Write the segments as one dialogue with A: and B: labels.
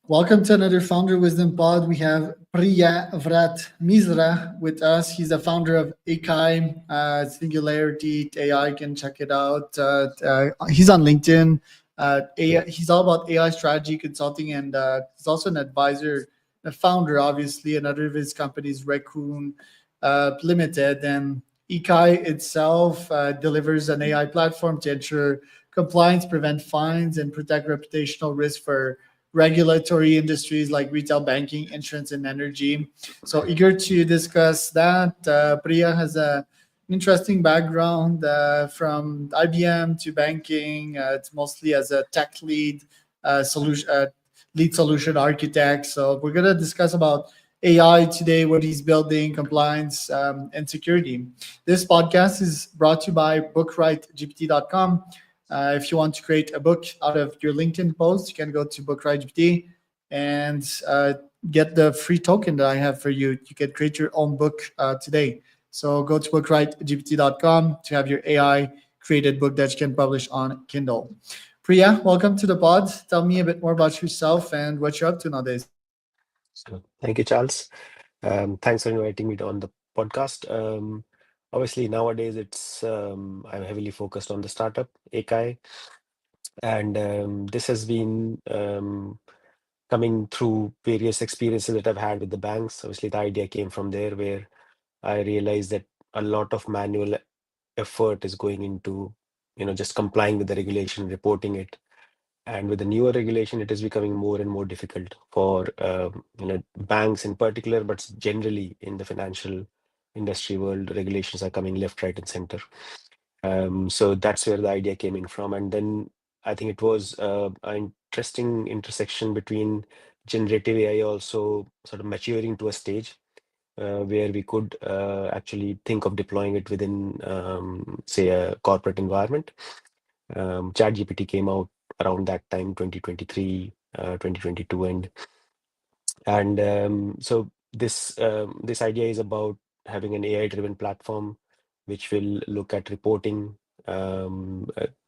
A: Welcome to another Founder Wisdom Pod. We have Priya Vrat Misra with us. He's the founder of Ekai, Singularity AI. Can check it out. He's on LinkedIn.
B: Yeah.
A: He's all about AI strategy consulting, and he's also an advisor, a founder, obviously. Another of his companies, Raccoon Limited, and Ekai itself delivers an AI platform to ensure compliance, prevent fines, and protect reputational risk for regulatory industries like retail banking, insurance, and energy. So eager to discuss that. Priya has an interesting background from IBM to banking. It's mostly as a tech lead solution architect. So we're gonna discuss about AI today, what he's building, compliance, and security. This podcast is brought to you by bookwritegpt.com. If you want to create a book out of your LinkedIn post, you can go to BookWriteGPT and get the free token that I have for you. You can create your own book today. So go to BookWriteGPT.com to have your AI created book that you can publish on Kindle. Priya, welcome to the pod. Tell me a bit more about yourself and what you're up to nowadays.
B: So thank you, Charles. Thanks for inviting me on the podcast. Obviously, nowadays I'm heavily focused on the startup Ekai, and this has been coming through various experiences that I've had with the banks. Obviously, the idea came from there, where I realized that a lot of manual effort is going into, just complying with the regulation, reporting it. And with the newer regulation, it is becoming more and more difficult for banks in particular, but generally in the financial industry world, regulations are coming left, right, and center. So that's where the idea came in from. And then I think it was an interesting intersection between generative AI also sort of maturing to a stage where we could actually think of deploying it within, say, a corporate environment. ChatGPT came out around that time, 2023, 2022, and so this idea is about having an AI-driven platform which will look at reporting,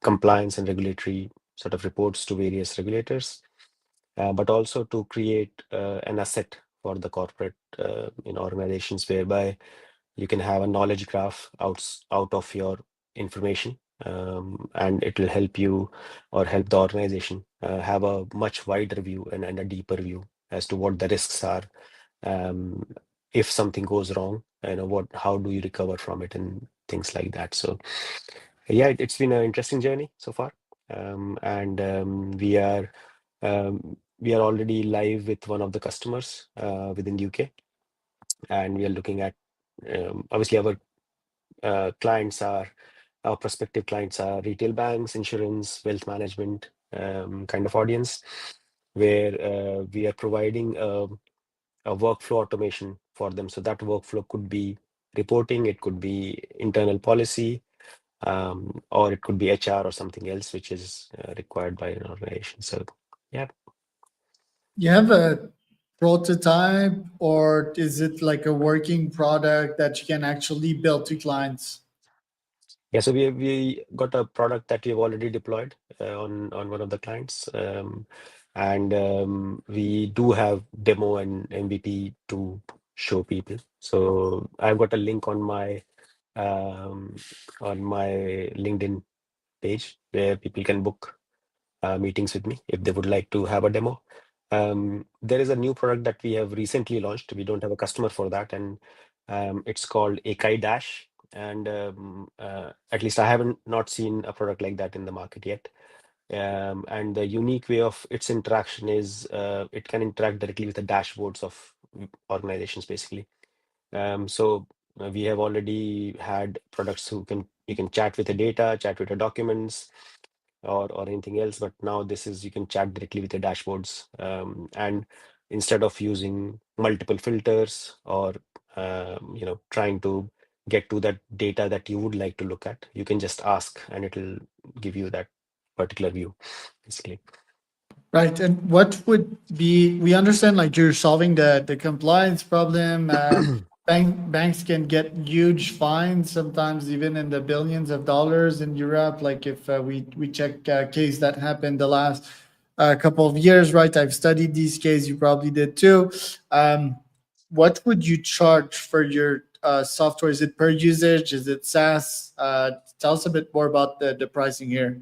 B: compliance, and regulatory sort of reports to various regulators, but also to create an asset for the corporate organizations, whereby you can have a knowledge graph out of your information, and it will help you or help the organization have a much wider view and a deeper view as to what the risks are. um, if something goes wrong, how do you recover from it and things like that. So yeah, it's been an interesting journey so far, and we are already live with one of the customers within UK, and we are looking at, obviously, clients are our prospective clients are retail banks, insurance, wealth management, kind of audience, where we are providing a workflow automation for them. So that workflow could be reporting, it could be internal policy, or it could be HR or something else which is required by an organization. So yeah.
A: You have a prototype, or is it like a working product that you can actually build to clients?
B: Yeah, so we got a product that we've already deployed on one of the clients, and we do have demo and MVP to show people. So I've got a link um, on my LinkedIn page where people can book meetings with me if they would like to have a demo. There is a new product that we have recently launched. We don't have a customer for that, and it's called Ekai Dash. And at least I haven't not seen a product like that in the market yet. And the unique way of its interaction is it can interact directly with the dashboards of organizations, basically. So we have already had products who can you can chat with the data, chat with the documents, or anything else. But now this is you can chat directly with the dashboards, and instead of using multiple filters or trying to get to that data that you would like to look at, you can just ask and it will give you that particular view, basically.
A: Right. And what would be, we understand like you're solving the compliance problem. Banks can get huge fines, sometimes even in the billions of dollars in Europe. Like if we check a case that happened the last a couple of years, right? I've studied these cases. You probably did too. Um, what would you charge for your software? Is it per usage? Is it SaaS? Tell us a bit more about the pricing here.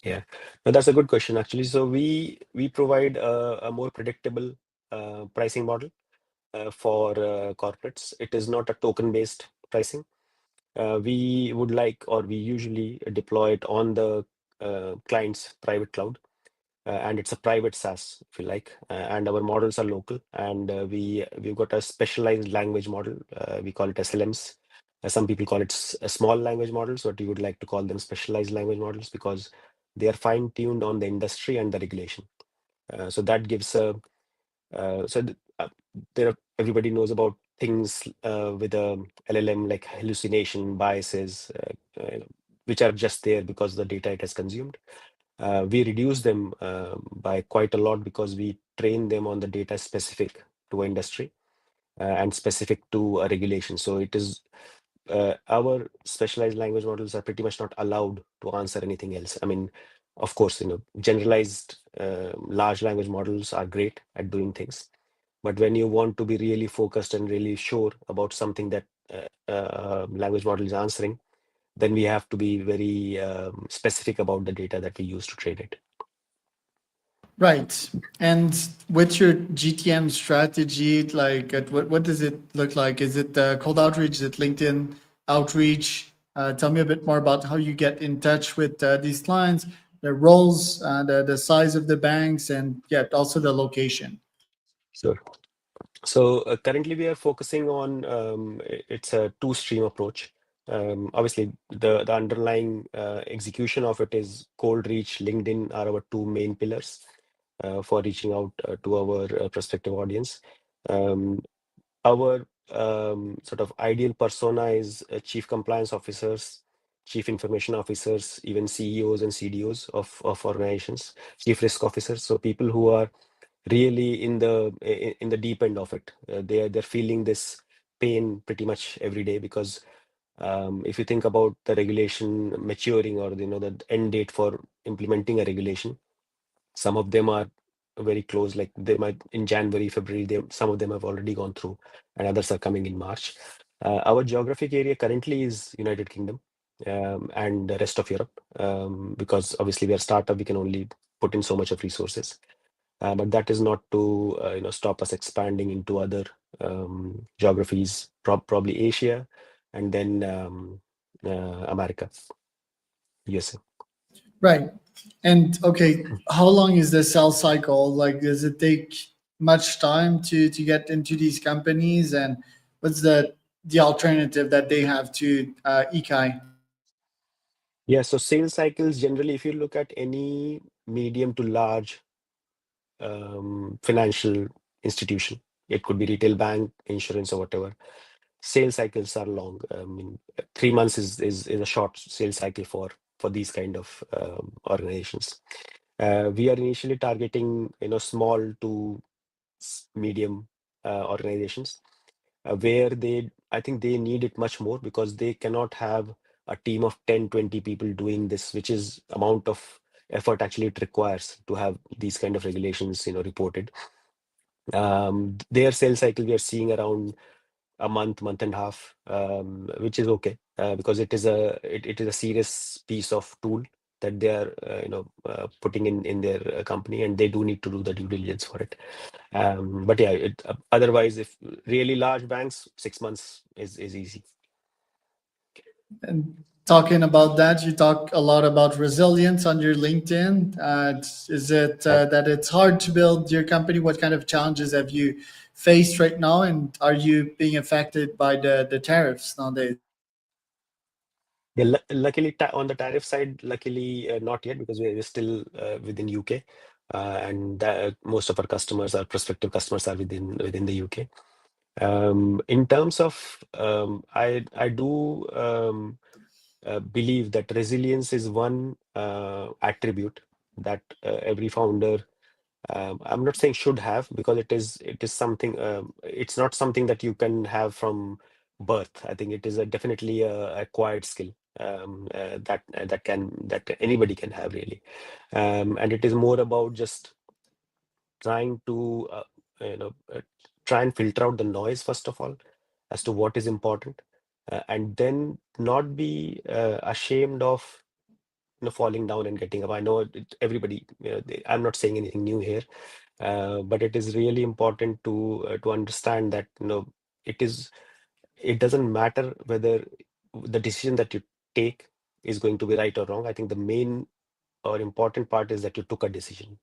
B: Yeah, no, that's a good question actually. So we provide a more predictable pricing model for corporates. It is not a token-based pricing. We would like, or we usually deploy it on the client's private cloud, and it's a private SaaS, if you like. And our models are local, and we've got a specialized language model. We call it SLMs. Some people call it small language models, but we would like to call them specialized language models because they are fine-tuned on the industry and the regulation. So that gives a there are, everybody knows about things with a LLM like hallucination, biases, which are just there because the data it has consumed. We reduce them by quite a lot because we train them on the data specific to industry and specific to a regulation. So it is our specialized language models are pretty much not allowed to answer anything else. I mean, of course, generalized large language models are great at doing things, but when you want to be really focused and really sure about something that language model is answering, then we have to be very specific about the data that we use to train it.
A: Right. And what's your GTM strategy? Like, what does it look like? Is it cold outreach? Is it LinkedIn outreach? Tell me a bit more about how you get in touch with these clients, their roles, the size of the banks, and yeah, also the location.
B: Sure. So currently we are focusing on it's a two-stream approach. Obviously, the underlying execution of it is cold reach, LinkedIn are our two main pillars for reaching out to our prospective audience. Um, our sort of ideal persona is chief compliance officers, chief information officers, even CEOs and CDOs of organizations, chief risk officers. So people who are really in the deep end of it. They're feeling this pain pretty much every day because if you think about the regulation maturing or the end date for implementing a regulation, some of them are very close, like they might in January, February, some of them have already gone through, and others are coming in March. Our geographic area currently is United Kingdom and the rest of Europe, because obviously we are startup, we can only put in so much of resources. But that is not to stop us expanding into other geographies, probably Asia, and then America, USA.
A: Right. And okay, how long is the sales cycle? Like, does it take much time to get into these companies? And what's the alternative that they have to Ekai?
B: Yeah, so sales cycles generally, if you look at any medium to large financial institution, it could be retail bank, insurance, or whatever. Sales cycles are long. I mean, 3 months is a short sales cycle for these kind of organizations. We are initially targeting small to medium organizations where I think they need it much more because they cannot have a team of 10, 20 people doing this, which is amount of effort actually it requires to have these kind of regulations reported. Their sales cycle we are seeing around a month and a half, which is okay because it is a serious piece of tool that they are putting in their company, and they do need to do the due diligence for it. But yeah, otherwise, if really large banks, 6 months is easy.
A: And talking about that, you talk a lot about resilience on your LinkedIn. Is it
B: Right.
A: that it's hard to build your company? What kind of challenges have you faced right now? And are you being affected by the tariffs nowadays?
B: Yeah, luckily on the tariff side, luckily not yet because we're still within UK, and most of our customers, our prospective customers, are within the UK. In terms of, I do believe that resilience is one attribute that every founder, I'm not saying should have, because it is something, it's not something that you can have from birth. I think it is definitely a acquired skill. that anybody can have really. And it is more about just trying to you know try and filter out the noise first of all as to what is important, and then not be ashamed of falling down and getting up. I know everybody, I'm not saying anything new here, but it is really important to understand that it doesn't matter whether the decision that you take is going to be right or wrong. I think the main or important part is that you took a decision.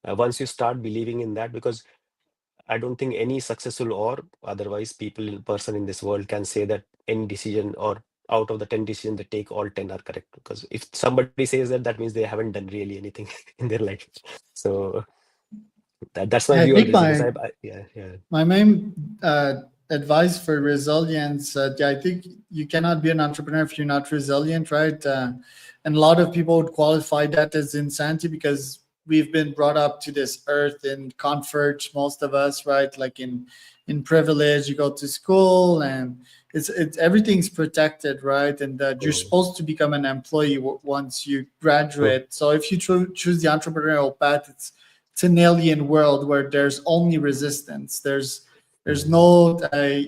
B: Once you start believing in that, because I don't think any successful or otherwise person in this world can say that any decision or out of the 10 decisions they take, all 10 are correct. Because if somebody says that, that means they haven't done really anything in their life. So that's my
A: I
B: view on
A: think
B: this. Because yeah, yeah,
A: my main advice for resilience, yeah, I think you cannot be an entrepreneur if you're not resilient, right? And a lot of people would qualify that as insanity because we've been brought up to this earth in comfort, most of us, right? Like in privilege, you go to school and it's everything's protected, right? And you're
B: mm,
A: supposed to become an employee once you
B: true,
A: graduate. So if you choose the entrepreneurial path, it's an alien world where there's only resistance. There's
B: mm,
A: no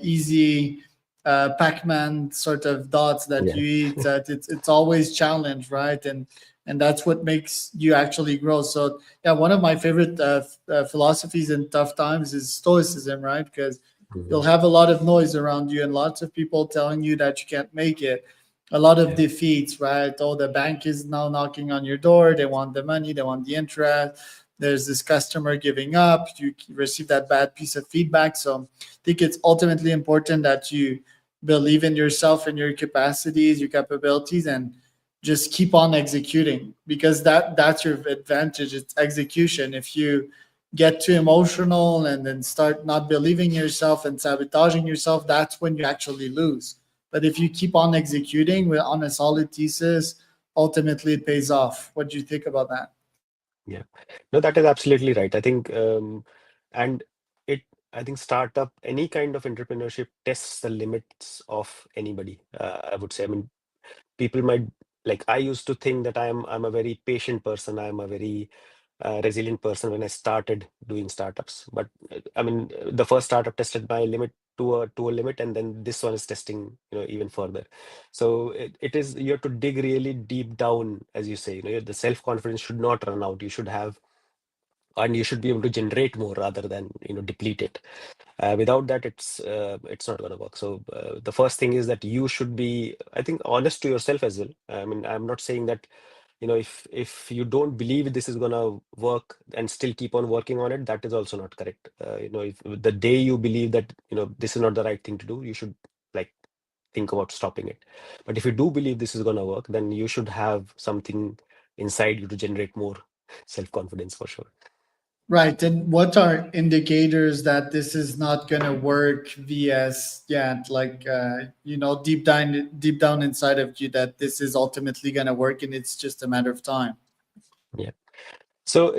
A: easy Pac-Man sort of dots that
B: yeah,
A: you eat. That it's always challenge, right? And that's what makes you actually grow. So yeah, one of my favorite philosophies in tough times is stoicism, right? Because you'll
B: mm,
A: have a lot of noise around you and lots of people telling you that you can't make it. A lot of
B: yeah,
A: defeats, right? Oh, the bank is now knocking on your door. They want the money. They want the interest. There's this customer giving up. You receive that bad piece of feedback. So I think it's ultimately important that you believe in yourself and your capacities, your capabilities, and just keep on executing because that's your advantage. It's execution. If you get too emotional and then start not believing yourself and sabotaging yourself, that's when you actually lose. But if you keep on executing on a solid thesis, ultimately it pays off. What do you think about that?
B: yeah. No, that is absolutely right. I think, and it, I think startup, any kind of entrepreneurship tests the limits of anybody. I would say. I mean, people might, like, I used to think that I'm a very patient person. I'm a very resilient person when I started doing startups. But I mean, the first startup tested my limit to a limit, and then this one is testing, even further. So it is, you have to dig really deep down, as you say. The self confidence should not run out. You should have, and you should be able to generate more rather than deplete it. Without that, it's not going to work. So the first thing is that you should be, I think, honest to yourself as well. I mean, I'm not saying that if you don't believe this is going to work and still keep on working on it, that is also not correct. If the day you believe that this is not the right thing to do, you should, like, think about stopping it. But if you do believe this is going to work, then you should have something inside you to generate more self-confidence for sure.
A: Right. And what are indicators that this is not going to work vs yet? Like, deep down inside of you that this is ultimately going to work and it's just a matter of time.
B: Yeah. So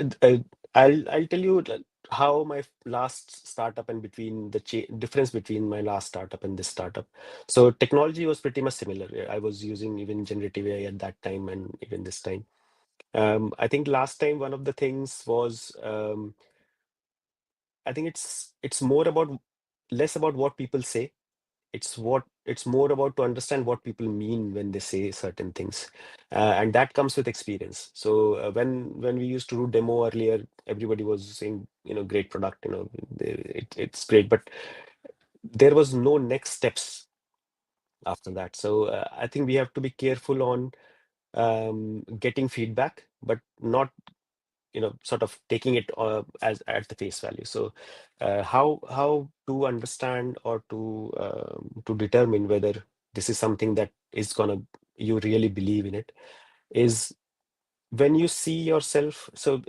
B: I'll tell you how my last startup and between the difference between my last startup and this startup. So technology was pretty much similar. I was using even generative AI at that time and even this time. I think last time one of the things was, I think it's more about, less about what people say. It's more about to understand what people mean when they say certain things, and that comes with experience. So when we used to do demo earlier, everybody was saying, great product, it's great, but there was no next steps after that. So I think we have to be careful on getting feedback, but not sort of taking it as at the face value. So how to understand or to determine whether this is something that is gonna, you really believe in it, is when you see yourself. So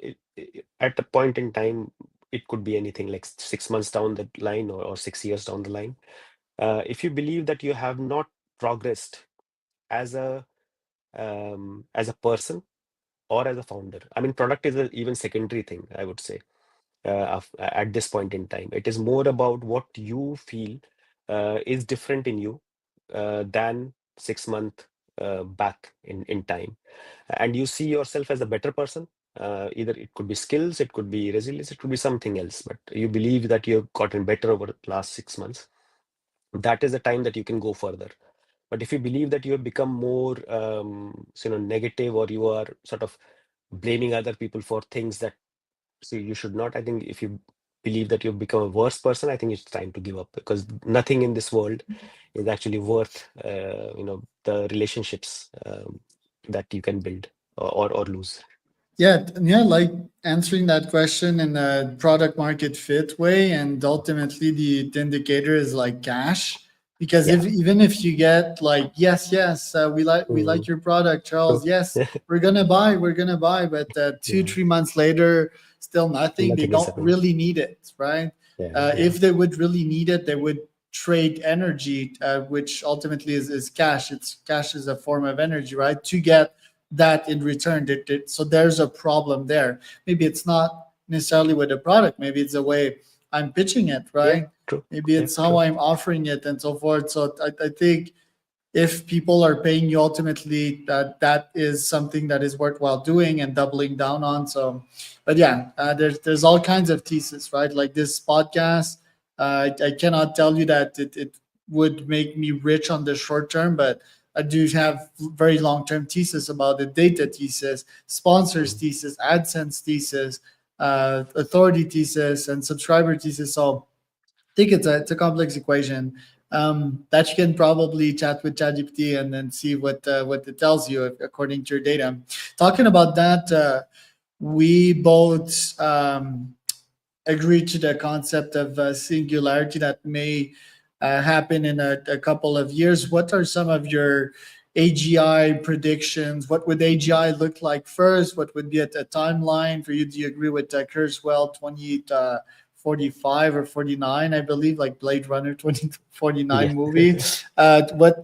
B: at a point in time, it could be anything, like 6 months down the line, or 6 years down the line. If you believe that you have not progressed as a person or as a founder, I mean, product is a even secondary thing, I would say. At this point in time, it is more about what you feel is different in you than 6 month back in time, and you see yourself as a better person. Either it could be skills, it could be resilience, it could be something else, but you believe that you've gotten better over the last 6 months. That is the time that you can go further. But if you believe that you have become more, negative, or you are sort of blaming other people for things that, see, you should not. I think if you believe that you've become a worse person, I think it's time to give up, because nothing in this world is actually worth, the relationships that you can build or lose.
A: Yeah, yeah, like answering that question in a product market fit way, and ultimately the indicator is like cash. Because
B: Yeah.
A: if even if you get like yes, yes, we like
B: Mm,
A: your product,
B: true.
A: Charles. Yes, we're gonna buy, but two
B: Yeah.
A: 3 months later, still nothing. They
B: Nothing is
A: don't
B: happening.
A: really need it, right?
B: Yeah. Yeah.
A: If they would really need it, they would trade energy, which ultimately is cash. It's cash is a form of energy, right? To get that in return. So there's a problem there. Maybe it's not necessarily with the product. Maybe it's the way I'm pitching it,
B: Yeah.
A: right?
B: True.
A: Maybe
B: Yeah.
A: it's how
B: True.
A: I'm offering it and so forth. So I think if people are paying you, ultimately that is something that is worthwhile doing and doubling down on. So but yeah, there's all kinds of thesis, right? Like this podcast, I cannot tell you that it would make me rich on the short term, but I do have very long term thesis about the data thesis, sponsors
B: Mm,
A: thesis, AdSense thesis, authority thesis, and subscriber thesis. So think it's a complex equation that you can probably chat with ChatGPT and then see what it tells you according to your data. Talking about that, we both agree to the concept of singularity that may happen in a couple of years. What are some of your AGI predictions? What would AGI look like first? What would be a timeline for you? Do you agree with Kurzweil 2045 or 49? I believe, like Blade Runner 2049
B: yeah.
A: movie.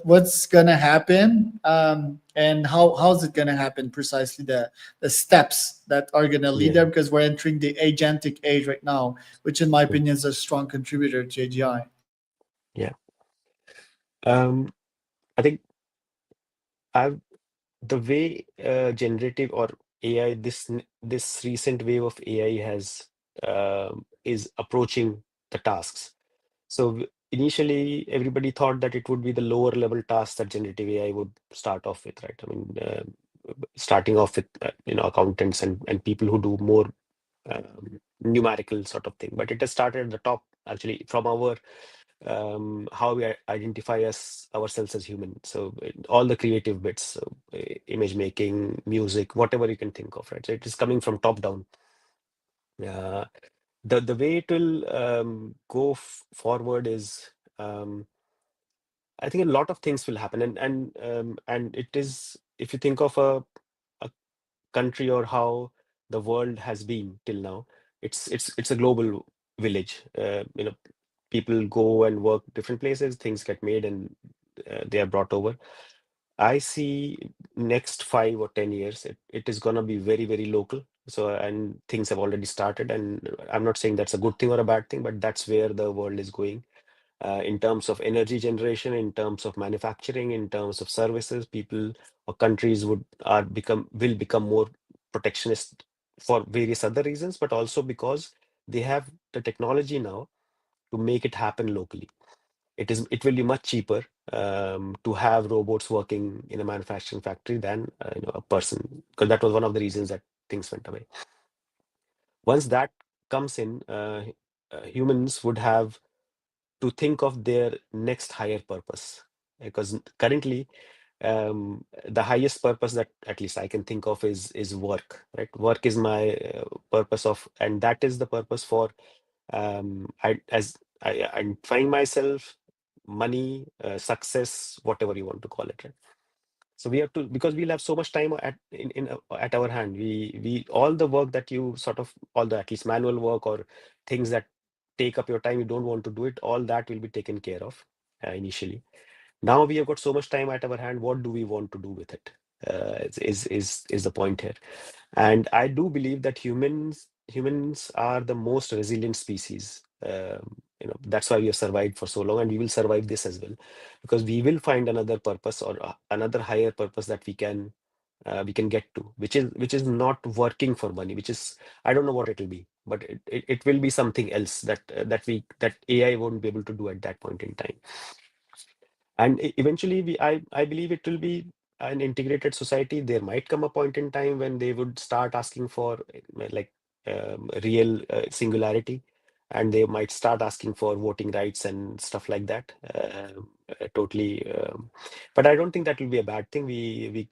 A: What's gonna happen? And how's it gonna happen precisely? The steps that are going to lead there,
B: Yeah.
A: because we're entering the agentic age right now, which in my
B: Mm,
A: opinion is a strong contributor to AGI.
B: yeah. Um, I think I've the way generative or AI, this recent wave of AI has is approaching the tasks. So initially, everybody thought that it would be the lower level tasks that generative AI would start off with, right? I mean, starting off with accountants and people who do more numerical sort of thing. But it has started at the top, actually, from our how we identify as ourselves as human. So all the creative bits, so image making, music, whatever you can think of, right? So it is coming from top down. Uh, the way it will go forward is, I think a lot of things will happen, and it is, if you think of a country or how the world has been till now, it's a global village. People go and work different places, things get made, and they are brought over. I see next 5 or 10 years, it is gonna be very, very local. So, and things have already started, and I'm not saying that's a good thing or a bad thing, but that's where the world is going. In terms of energy generation, in terms of manufacturing, in terms of services, people or countries will become more protectionist for various other reasons, but also because they have the technology now to make it happen locally. It will be much cheaper to have robots working in a manufacturing factory than a person, because that was one of the reasons that things went away. Once that comes in, humans would have to think of their next higher purpose, because currently the highest purpose that at least I can think of is work, right? Work is my purpose of, and that is the purpose for I find myself, money, success, whatever you want to call it, right? So we have to, because we'll have so much time at our hand. We all the work that you sort of, all the at least manual work or things that take up your time, you don't want to do it, all that will be taken care of initially. Now we have got so much time at our hand. What do we want to do with it? Is the point here. And I do believe that humans are the most resilient species that's why we have survived for so long, and we will survive this as well, because we will find another purpose, or another higher purpose that we can get to, which is not working for money, which is, I don't know what it will be, but it will be something else that AI won't be able to do at that point in time. And eventually, I believe it will be an integrated society. There might come a point in time when they would start asking for like real singularity, and they might start asking for voting rights and stuff like that. Totally, but I don't think that will be a bad thing. We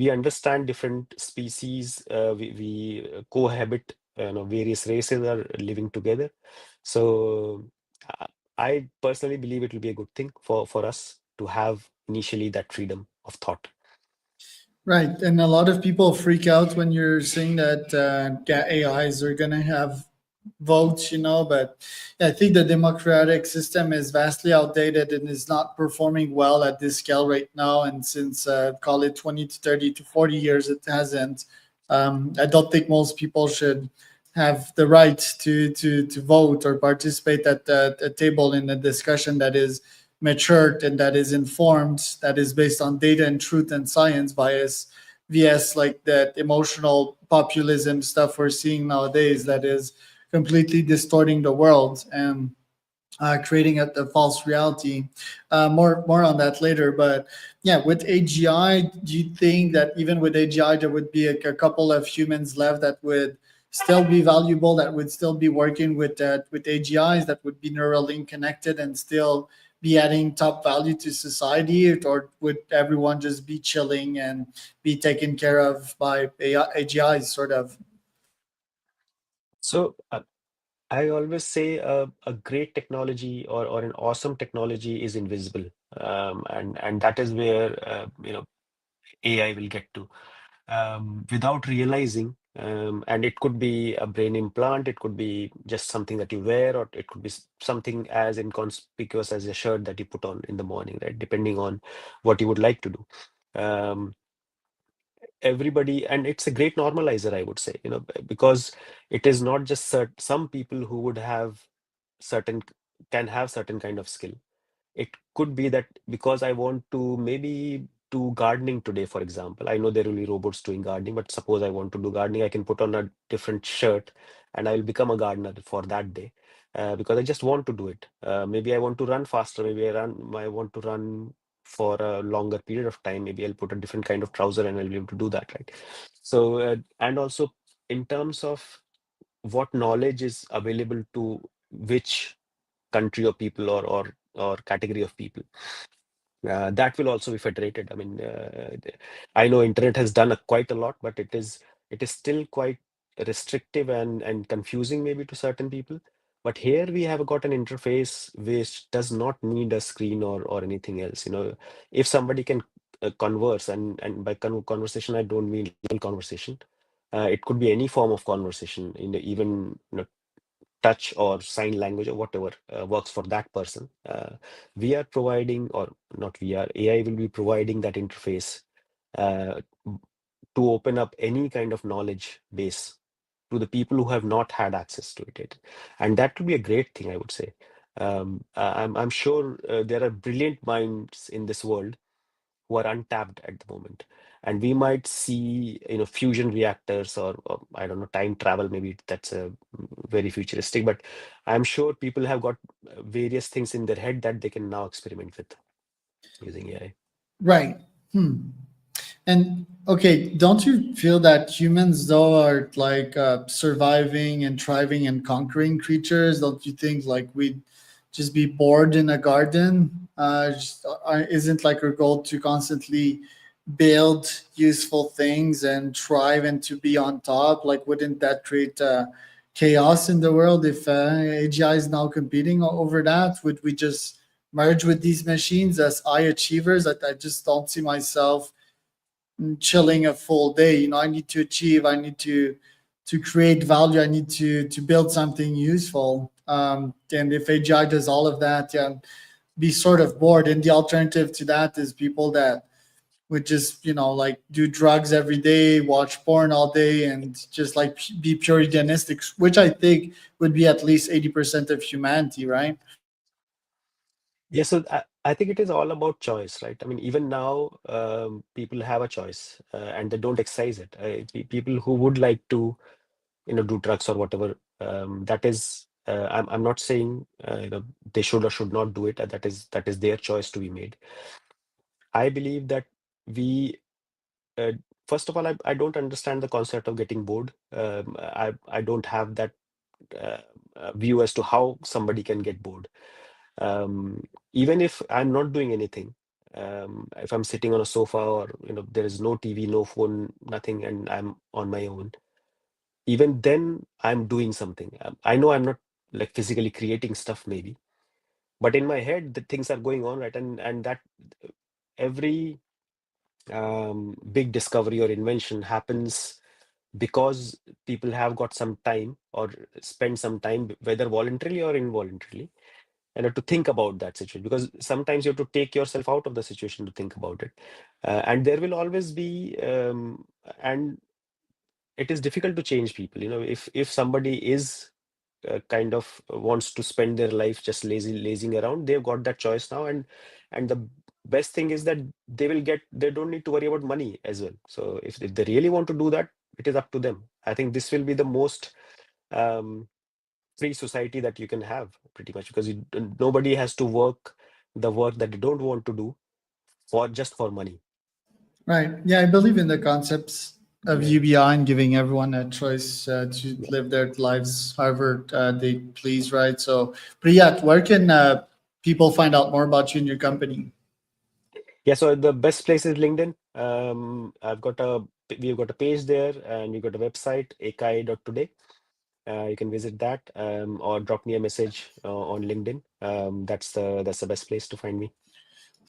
B: understand different species. We cohabit. Various races are living together. So I personally believe it will be a good thing for us to have initially that freedom of thought.
A: Right, and a lot of people freak out when you're saying that AIs are gonna have votes, but I think the democratic system is vastly outdated and is not performing well at this scale right now. And since call it 20 to 30 to 40 years, it hasn't. I don't think most people should have the right to vote or participate at the table in a discussion that is matured and that is informed, that is based on data and truth and science bias, vs like that emotional populism stuff we're seeing nowadays that is completely distorting the world and creating a false reality. More on that later. But yeah, with AGI, do you think that even with AGI there would be a couple of humans left that would still be valuable, that would still be working with AGIs, that would be neurally connected and still be adding top value to society, or would everyone just be chilling and be taken care of by AGIs, sort of?
B: So I always say a great technology, or an awesome technology is invisible, and that is where AI will get to, without realizing. And it could be a brain implant, it could be just something that you wear, or it could be something as inconspicuous as a shirt that you put on in the morning, right? Depending on what you would like to do. Um, Everybody, and it's a great normalizer, I would say, because it is not just some people who would have certain can have certain kind of skill. It could be that because I want to maybe do gardening today, for example. I know there will be robots doing gardening, but suppose I want to do gardening, I can put on a different shirt and I will become a gardener for that day, because I just want to do it. Maybe I want to run faster. Maybe I want to run for a longer period of time. Maybe I'll put a different kind of trouser and I'll be able to do that, right? So, and also in terms of what knowledge is available to which country of people, or category of people, that will also be federated. I mean, I know internet has done quite a lot, but it is still quite restrictive and confusing maybe to certain people. But here we have got an interface which does not need a screen or anything else. If somebody can converse, and by conversation I don't mean legal conversation. It could be any form of conversation, even touch or sign language or whatever works for that person. We are providing, or not we are, AI will be providing that interface uh, to open up any kind of knowledge base to the people who have not had access to it. And that would be a great thing, I would say. I'm sure there are brilliant minds in this world who are untapped at the moment, and we might see fusion reactors, or I don't know, time travel. Maybe that's a very futuristic, but I'm sure people have got various things in their head that they can now experiment with using AI.
A: Right. Hmm. And okay, don't you feel that humans though are like surviving and thriving and conquering creatures? Don't you think like we'd just be bored in a garden? Isn't like our goal to constantly build useful things and thrive and to be on top? Like, wouldn't that create chaos in the world if AGI is now competing over that? Would we just merge with these machines as high achievers? I just don't see myself chilling a full day. I need to achieve, I need to create value, I need to build something useful. And if AGI does all of that, yeah, be sort of bored. And the alternative to that is people that would just like do drugs every day, watch porn all day, and just like be pure hedonistic, which I think would be at least 80% of humanity, right?
B: Yeah, so I think it is all about choice, right? I mean, even now, people have a choice, and they don't exercise it. People who would like to, do drugs or whatever, that is, I'm not saying, they should or should not do it. That is their choice to be made. I believe that we, uh, first of all, I don't understand the concept of getting bored. I don't have that uh, view as to how somebody can get bored. Even if I'm not doing anything, if I'm sitting on a sofa, or there is no TV, no phone, nothing, and I'm on my own, even then I'm doing something. I know I'm not like physically creating stuff maybe, but in my head the things are going on, right? And that every big discovery or invention happens because people have got some time or spend some time, whether voluntarily or involuntarily, to think about that situation, because sometimes you have to take yourself out of the situation to think about it. And there will always be, and it is difficult to change people, if somebody is kind of wants to spend their life just lazing around, they've got that choice now. And the best thing is that they don't need to worry about money as well. So if they really want to do that, it is up to them. I think this will be the most um, free society that you can have, pretty much, because nobody has to work the work that they don't want to do for just for money.
A: Right. Yeah, I believe in the concepts of
B: Yeah,
A: UBI and giving everyone a choice to
B: yeah,
A: live their lives however they please, right? So, Priyat, where can people find out more about you and your company?
B: yeah. So the best place is LinkedIn. We've got a page there, and we've got a website, ekai.today. You can visit that, or drop me a message on LinkedIn. That's the best place to find me.